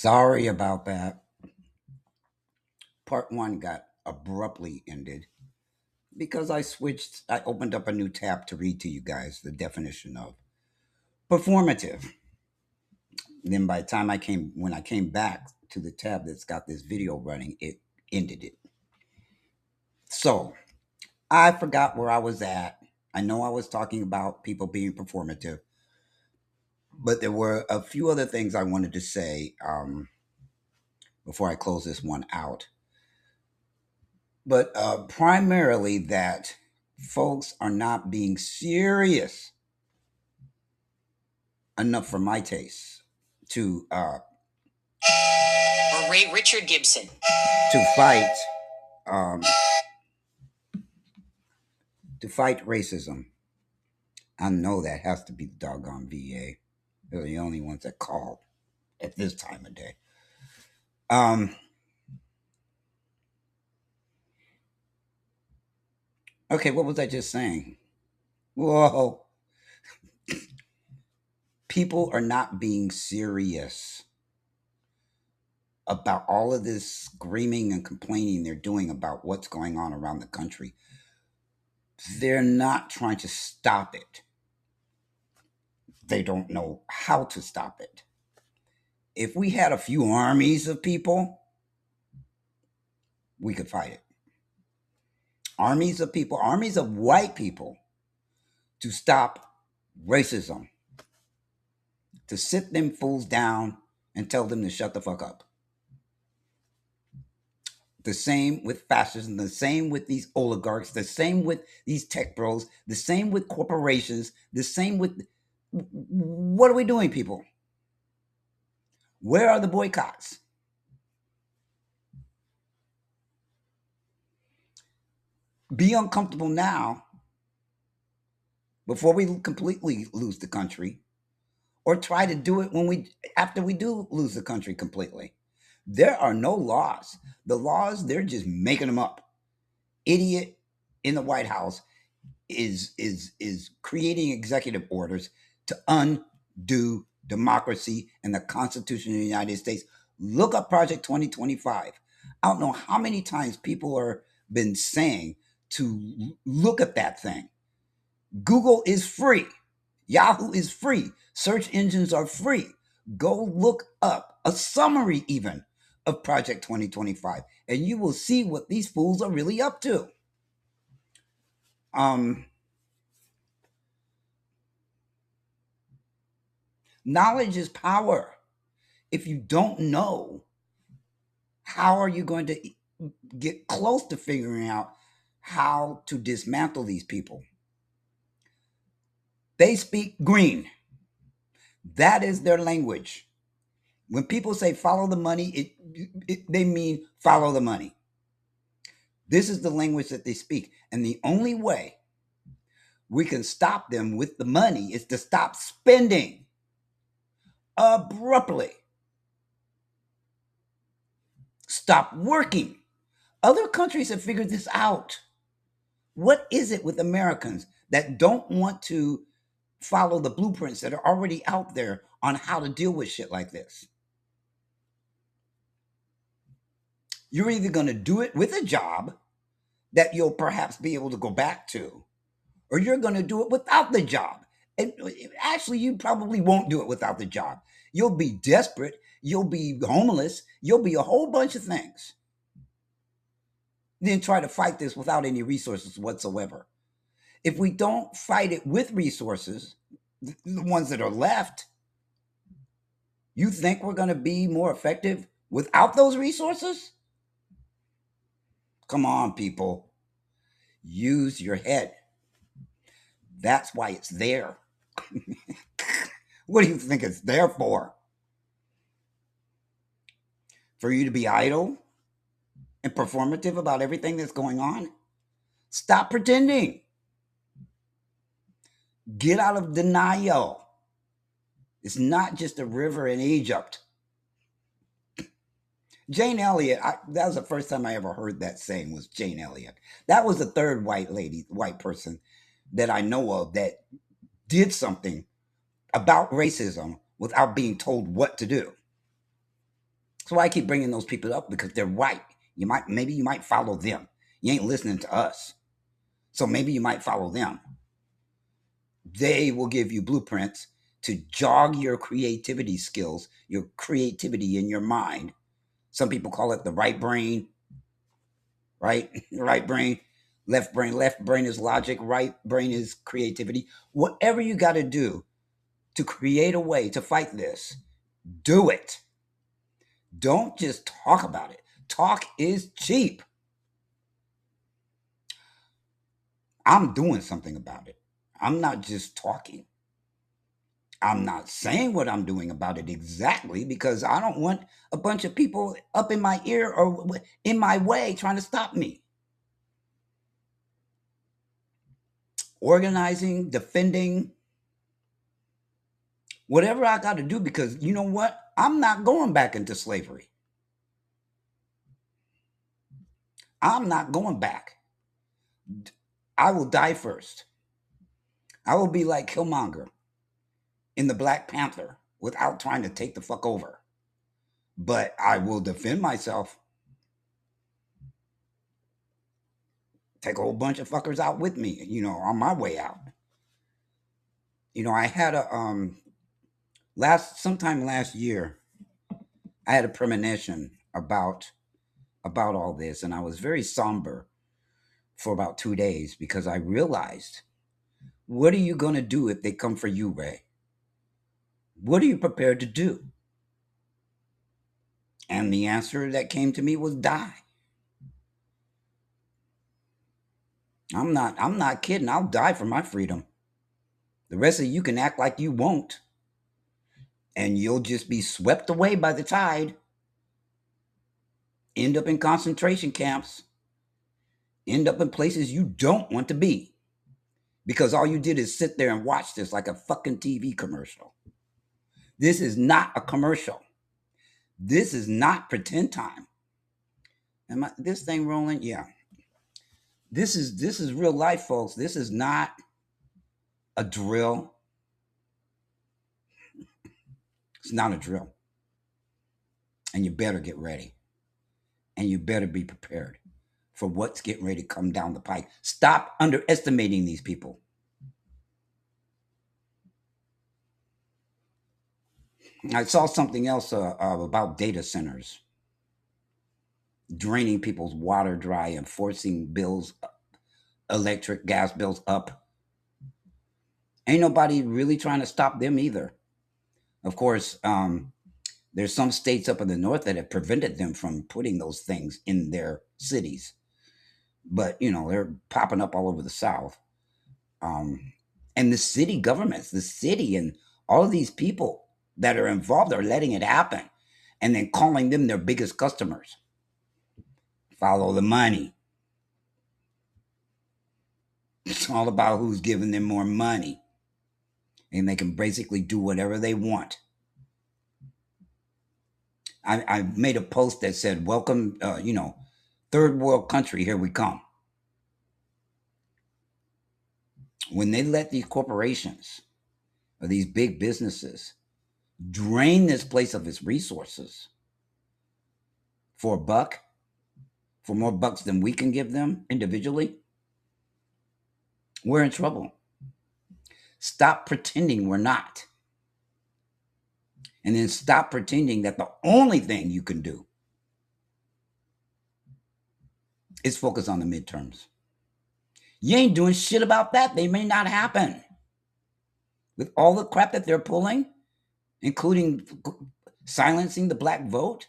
Sorry about that. Part one got abruptly ended because I opened up a new tab to read to you guys the definition of performative. Then by the time when I came back to the tab that's got this video running, it ended it. So I forgot where I was at. I know I was talking about people being performative, but there were a few other things I wanted to say before I close this one out. But primarily that folks are not being serious enough for my taste to or Ray Richard Gibson. to fight um, to fight racism. I know that has to be the doggone VA. They're the only ones that call at this time of day. Um, okay, what was I just saying? Whoa, people are not being serious about all of this screaming and complaining they're doing about what's going on around the country. They're not trying to stop it. They don't know how to stop it. If we had a few armies of people, we could fight it. Armies of people, armies of white people to stop racism, to sit them fools down and tell them to shut the fuck up. The same with fascism, the same with these oligarchs, the same with these tech bros, the same with corporations, the same with. What are we doing, people? Where are the boycotts? Be uncomfortable now before we completely lose the country, or try to do it when we after we do lose the country completely. There are no laws. The laws, they're just making them up. Idiot in the White House is creating executive orders to undo democracy and the Constitution of the United States. Look up Project 2025. I don't know how many times people are been saying to look at that thing. Google is free. Yahoo is free. Search engines are free. Go look up a summary even of Project 2025 and you will see what these fools are really up to. Um, Knowledge is power. If you don't know, how are you going to get close to figuring out how to dismantle these people? They speak green. That is their language. When people say follow the money, they mean follow the money. This is the language that they speak. And the only way we can stop them with the money is to stop spending abruptly. Stop working. Other countries have figured this out. What is it with Americans that don't want to follow the blueprints that are already out there on how to deal with shit like this? You're either going to do it with a job that you'll perhaps be able to go back to, or you're going to do it without the job. And actually, you probably won't do it without the job. You'll be desperate. You'll be homeless. You'll be a whole bunch of things. Then try to fight this without any resources whatsoever. If we don't fight it with resources, the ones that are left, you think we're going to be more effective without those resources? Come on, people. Use your head. That's why it's there. What do you think it's there for? For you to be idle and performative about everything that's going on? Stop pretending. Get out of denial. It's not just a river in Egypt. Jane Elliott, that was the first time I ever heard that saying, was Jane Elliott. That was the third white person that I know of that did something about racism without being told what to do. So I keep bringing those people up because they're right. Maybe you might follow them. You ain't listening to us. So maybe you might follow them. They will give you blueprints to jog your creativity skills, your creativity in your mind. Some people call it the right brain, right? Right brain, left brain. Left brain is logic, right brain is creativity. Whatever you got to do to create a way to fight this, do it. Don't just talk about it. Talk is cheap. I'm doing something about it. I'm not just talking. I'm not saying what I'm doing about it exactly because I don't want a bunch of people up in my ear or in my way trying to stop me. Organizing, defending, whatever I got to do because you know what? I'm not going back into slavery. I'm not going back. I will die first. I will be like Killmonger in the Black Panther without trying to take the fuck over. But I will defend myself. Take a whole bunch of fuckers out with me, on my way out. I had a sometime last year, I had a premonition about all this, and I was very somber for about 2 days because I realized, what are you gonna do if they come for you, Ray? What are you prepared to do? And the answer that came to me was die. I'm not kidding. I'll die for my freedom. The rest of you can act like you won't, and you'll just be swept away by the tide. End up in concentration camps. End up in places you don't want to be. Because all you did is sit there and watch this like a fucking TV commercial. This is not a commercial. This is not pretend time. This thing rolling? Yeah. This is real life, folks. This is not a drill. It's not a drill. And you better get ready. And you better be prepared for what's getting ready to come down the pike. Stop underestimating these people. I saw something else about data centers draining people's water dry and forcing bills, electric, gas bills up. Ain't nobody really trying to stop them either. Of course, there's some states up in the north that have prevented them from putting those things in their cities, but they're popping up all over the south. And the city governments, the city, and all of these people that are involved are letting it happen, and then calling them their biggest customers. Follow the money. It's all about who's giving them more money, and they can basically do whatever they want. I made a post that said, "Welcome, third world country. Here we come." When they let these corporations or these big businesses drain this place of its resources for a buck, for more bucks than we can give them individually, we're in trouble. Stop pretending we're not. And then stop pretending that the only thing you can do is focus on the midterms. You ain't doing shit about that. They may not happen. With all the crap that they're pulling, including silencing the black vote,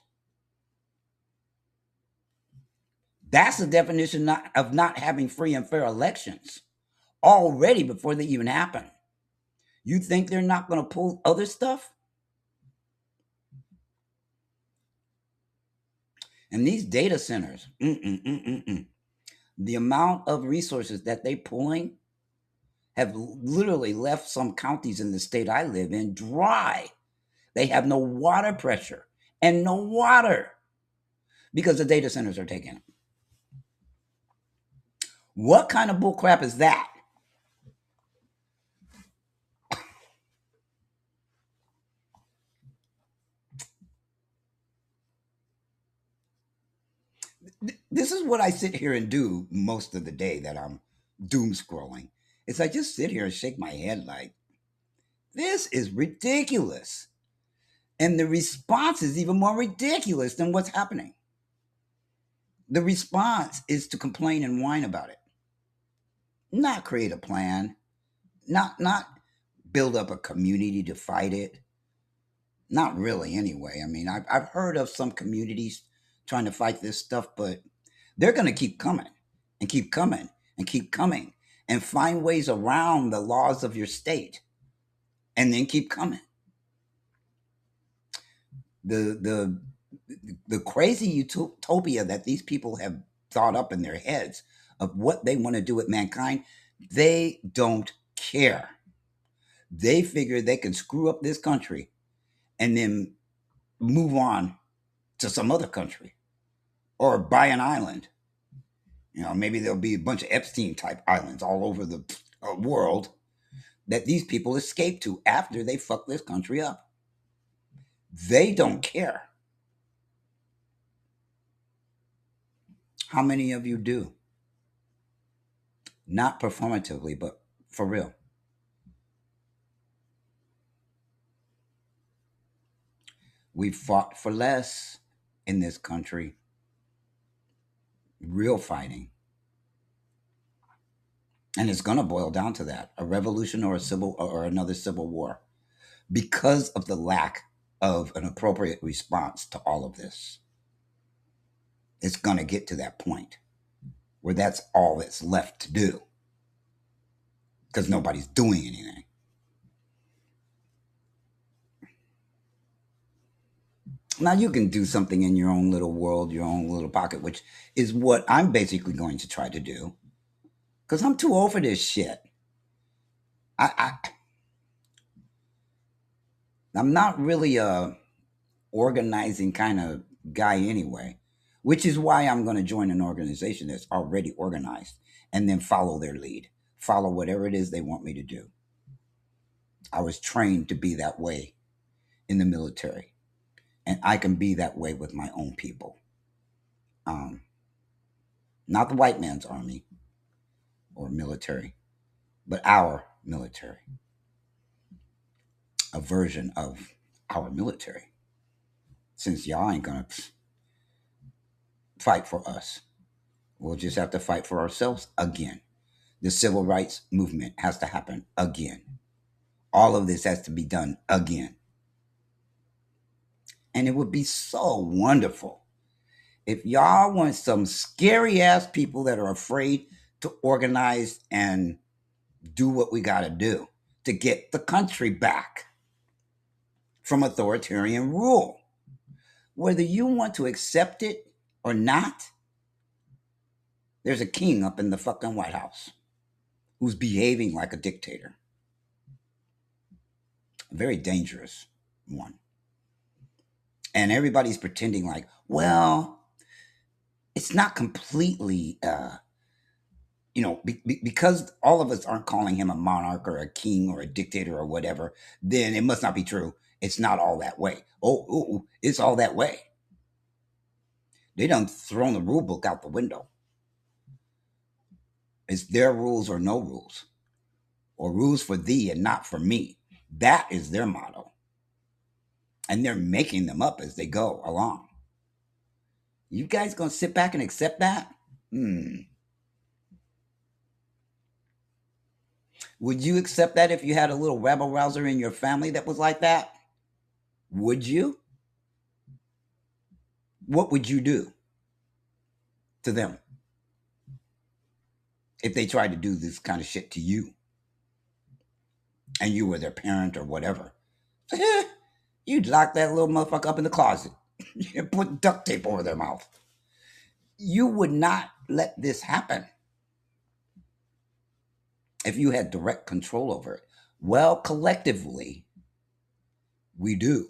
that's the definition of not having free and fair elections already before they even happen. You think they're not going to pull other stuff? And these data centers, the amount of resources that they're pulling have literally left some counties in the state I live in dry. They have no water pressure and no water because the data centers are taking it. What kind of bullcrap is that? is what I sit here and do most of the day that I'm doom scrolling. Is I just sit here and shake my head like, this is ridiculous. And the response is even more ridiculous than what's happening. The response is to complain and whine about it, not create a plan, not build up a community to fight it. Not really, anyway. I mean, I've heard of some communities trying to fight this stuff, but they're going to keep coming and keep coming and keep coming and find ways around the laws of your state and then keep coming. The crazy utopia that these people have thought up in their heads of what they want to do with mankind, they don't care. They figure they can screw up this country and then move on to some other country or buy an island. Maybe there'll be a bunch of Epstein type islands all over the world that these people escape to after they fuck this country up. They don't care. How many of you do? Not performatively, but for real. We fought for less in this country. Real fighting. And it's going to boil down to that, a revolution or another civil war, because of the lack of an appropriate response to all of this. It's going to get to that point where that's all that's left to do, because nobody's doing anything. Now, you can do something in your own little world, your own little pocket, which is what I'm basically going to try to do, because I'm too old for this shit. I'm not really a organizing kind of guy anyway, which is why I'm going to join an organization that's already organized and then follow their lead, follow whatever it is they want me to do. I was trained to be that way in the military, and I can be that way with my own people. Not the white man's army or military, but our military, a version of our military. Since y'all ain't gonna fight for us, we'll just have to fight for ourselves again. The civil rights movement has to happen again. All of this has to be done again. And it would be so wonderful if y'all want some scary ass people that are afraid to organize and do what we got to do to get the country back from authoritarian rule. Whether you want to accept it or not, there's a king up in the fucking White House who's behaving like a dictator. A very dangerous one. And everybody's pretending like, well, it's not completely, because all of us aren't calling him a monarch or a king or a dictator or whatever, then it must not be true. It's not all that way. Oh, it's all that way. They done thrown the rule book out the window. It's their rules or no rules, or rules for thee and not for me. That is their motto. And they're making them up as they go along. You guys gonna sit back and accept that? Would you accept that if you had a little rebel rouser in your family that was like that? Would you? What would you do to them if they tried to do this kind of shit to you and you were their parent or whatever? You'd lock that little motherfucker up in the closet and put duct tape over their mouth. You would not let this happen if you had direct control over it. Well, collectively, we do.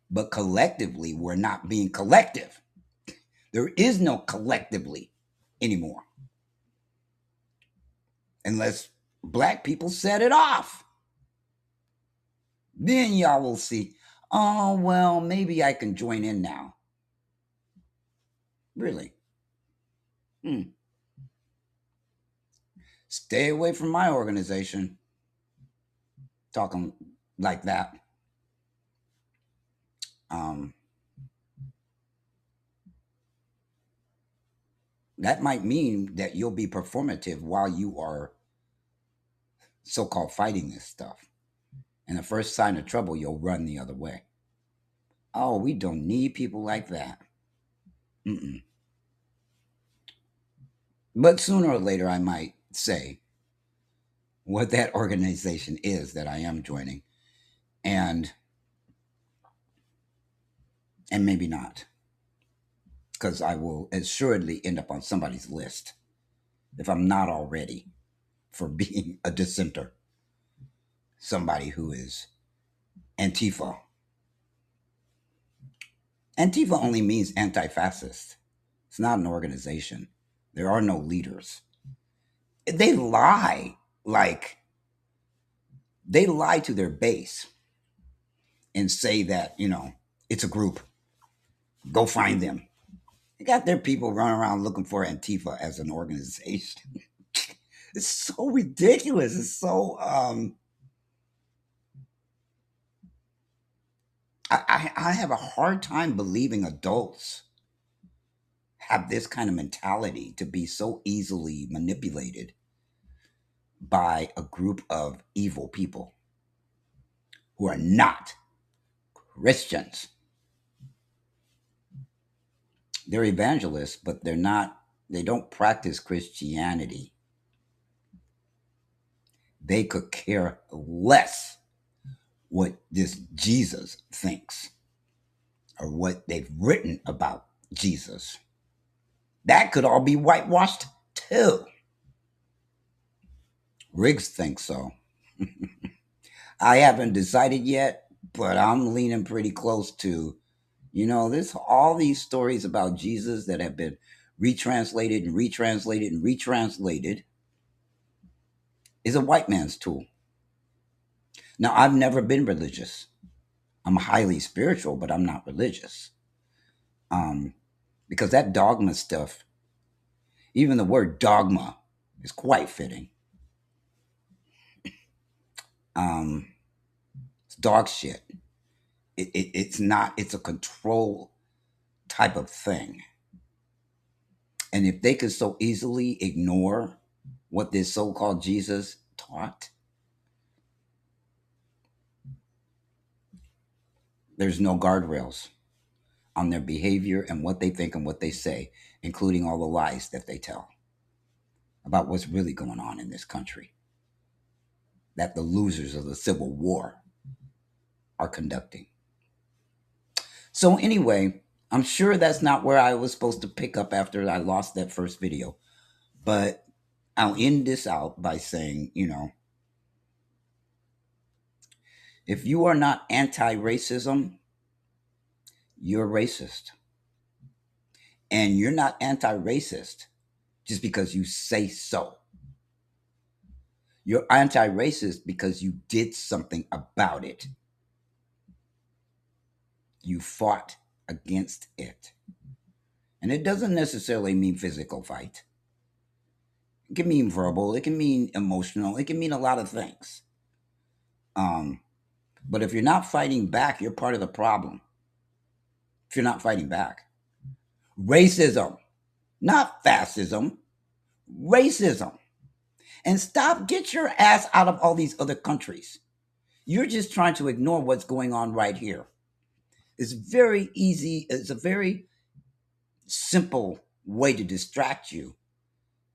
But collectively, we're not being collective. There is no collectively anymore. Unless black people set it off. Then y'all will see, oh, well, maybe I can join in now. Really? Hmm. Stay away from my organization talking like that. Um, that might mean that you'll be performative while you are so called fighting this stuff. And the first sign of trouble, you'll run the other way. Oh, we don't need people like that. Mm-mm. But sooner or later, I might say what that organization is that I am joining, and maybe not, because I will assuredly end up on somebody's list if I'm not already for being a dissenter, somebody who is Antifa. Antifa only means anti-fascist. It's not an organization. There are no leaders. They lie, like they lie to their base and say that, it's a group. Go find them. They got their people running around looking for Antifa as an organization. It's so ridiculous. It's so I have a hard time believing adults have this kind of mentality to be so easily manipulated by a group of evil people who are not Christians. They're evangelists, but they don't practice Christianity. They could care less what this Jesus thinks or what they've written about Jesus. That could all be whitewashed too. Riggs thinks so. I haven't decided yet, but I'm leaning pretty close to, this all these stories about Jesus that have been retranslated and retranslated and retranslated is a white man's tool. Now, I've never been religious. I'm highly spiritual, but I'm not religious. Um, because that dogma stuff, even the word dogma is quite fitting. It's dog shit. It's not, it's a control type of thing. And if they could so easily ignore what this so called Jesus taught, there's no guardrails on their behavior and what they think and what they say, including all the lies that they tell about what's really going on in this country that the losers of the Civil War are conducting. So, anyway, I'm sure that's not where I was supposed to pick up after I lost that first video. But I'll end this out by saying, if you are not anti racism, you're racist. And you're not anti racist just because you say so. You're anti racist because you did something about it. You fought against it. And it doesn't necessarily mean physical fight. It can mean verbal, it can mean emotional, it can mean a lot of things. But if you're not fighting back, you're part of the problem. If you're not fighting back, racism, not fascism, racism. And get your ass out of all these other countries. You're just trying to ignore what's going on right here. It's very easy, it's a very simple way to distract you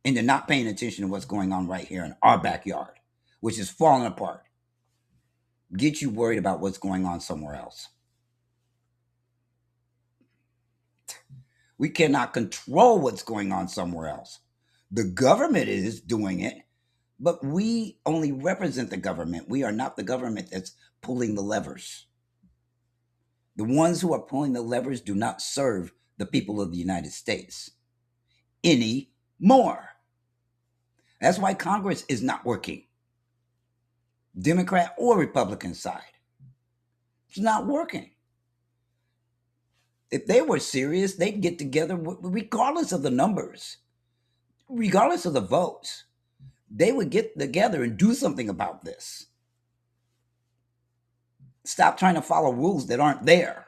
into not paying attention to what's going on right here in our backyard, which is falling apart. Get you worried about what's going on somewhere else. We cannot control what's going on somewhere else. The government is doing it, but we only represent the government. We are not the government that's pulling the levers. The ones who are pulling the levers do not serve the people of the United States anymore. That's why Congress is not working, Democrat or Republican side. It's not working. If they were serious, they'd get together regardless of the numbers. regardless of the votes, they would get together and do something about this. Stop trying to follow rules that aren't there.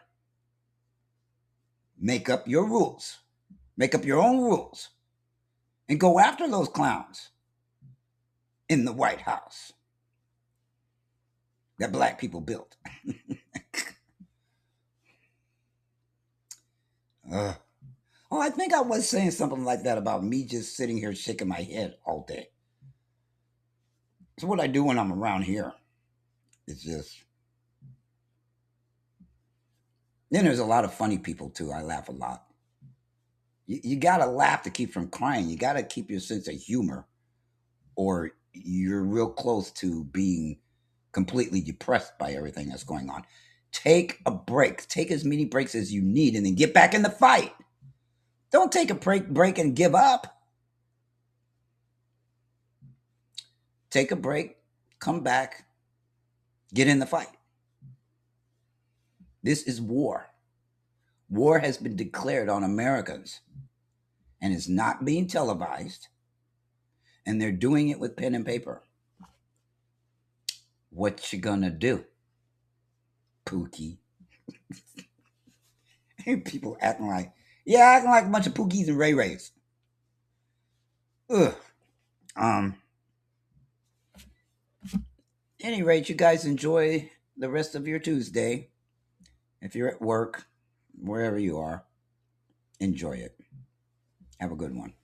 Make up your rules. Make up your own rules. And go after those clowns in the White House that black people built. Oh, I think I was saying something like that about me just sitting here shaking my head all day. It's what I do when I'm around here. It's just. Then there's a lot of funny people too. I laugh a lot. You gotta laugh to keep from crying. You gotta keep your sense of humor, or you're real close to being completely depressed by everything that's going on. Take a break. Take as many breaks as you need, and then get back in the fight. Don't take a break and give up. Take a break, come back, get in the fight. This is war. War has been declared on Americans, and it's not being televised, and they're doing it with pen and paper. What you gonna do, Pookie? People acting like a bunch of Pookies and Ray Rays. Ugh. Any rate, you guys enjoy the rest of your Tuesday. If you're at work, wherever you are, enjoy it. Have a good one.